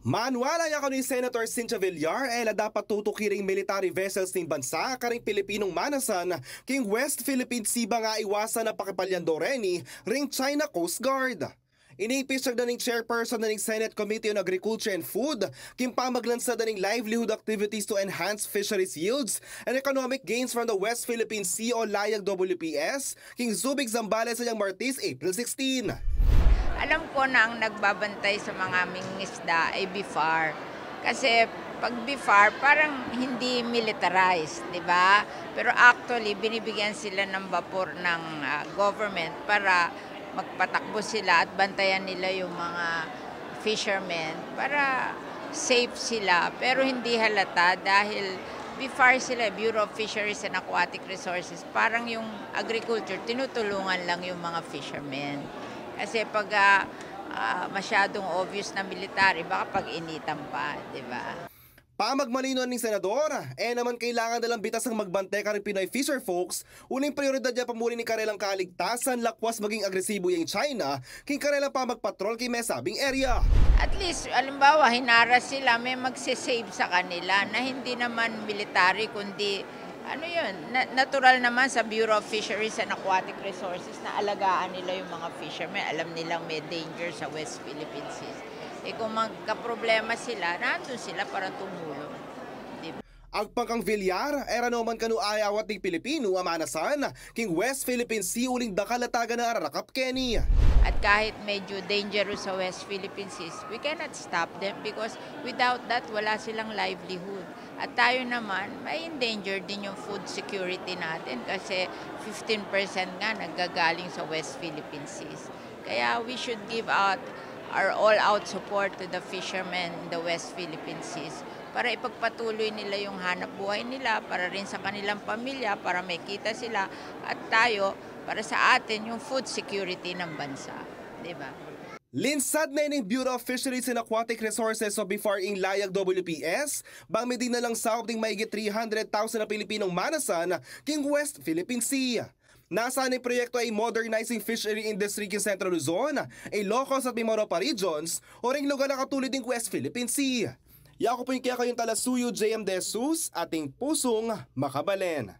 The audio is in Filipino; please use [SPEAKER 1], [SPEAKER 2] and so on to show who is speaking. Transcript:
[SPEAKER 1] Manuala niya ni Senator Cynthia Villar na dapat tutukiring military vessels ng bansa karing Pilipinong manasan king West Philippine Sea ba nga iwasan na pakipalyando reni ring China Coast Guard. Inipisag na ng chairperson na ng Senate Committee on Agriculture and Food king pamaglansad na ng livelihood activities to enhance fisheries yields and economic gains from the West Philippine Sea o Layag WPS king Zubig Zambales sa Martis April 16.
[SPEAKER 2] Alam ko na ang nagbabantay sa mga mingisda ay BIFAR. Kasi pag BIFAR, parang hindi militarized, di ba? Pero actually, binibigyan sila ng vapor ng government para magpatakbo sila at bantayan nila yung mga fishermen para safe sila. Pero hindi halata dahil BIFAR sila, Bureau of Fisheries and Aquatic Resources. Parang yung agriculture, tinutulungan lang yung mga fishermen. Kasi pag masyadong obvious na military, baka pag-initan pa, di ba?
[SPEAKER 1] Pamagmalino ng senador, naman kailangan nalang bitas ang magbante ka rin Pinoy fisher folks, uning prioridad niya pamuli ni karelang kaligtasan, lakwas maging agresibo yung China, king karelang pa magpatrol kay may sabing area.
[SPEAKER 2] At least, alimbawa, hinaras sila, may magsisave sa kanila na hindi naman military, kundi natural naman sa Bureau of Fisheries and Aquatic Resources na alagaan nila yung mga fishermen. Alam nilang may danger sa West Philippine Sea. Kung magka-problema sila, nandun sila para tumulong. Diba?
[SPEAKER 1] Agpangkang Villar, naman kanu ayawat ng Pilipino amanasan, king West Philippine Sea uling dakalataga na ararakap Kenny.
[SPEAKER 2] At kahit medyo dangerous sa West Philippine Sea, we cannot stop them because without that, wala silang livelihood. At tayo naman, may endanger din yung food security natin kasi 15% nga naggagaling sa West Philippine Seas. Kaya we should give out our all-out support to the fishermen in the West Philippine Seas para ipagpatuloy nila yung hanap buhay nila, para rin sa kanilang pamilya, para may kita sila, at tayo, para sa atin, yung food security ng bansa. Diba?
[SPEAKER 1] Linsad na yung Bureau of Fisheries and Aquatic Resources o BIFAR in Layag WPS, bang din na lang sahop ng maigit 300,000 na Pilipinong manasan king West Philippine Sea. Nasa ng proyekto ay modernizing fishery industry king Central Luzon, Ilocos at Mimaropa regions o ring lugar na katulad ng West Philippine Sea. Yako po yung kaya kayong talasuyo JM De Jesus, ating pusong makabalen.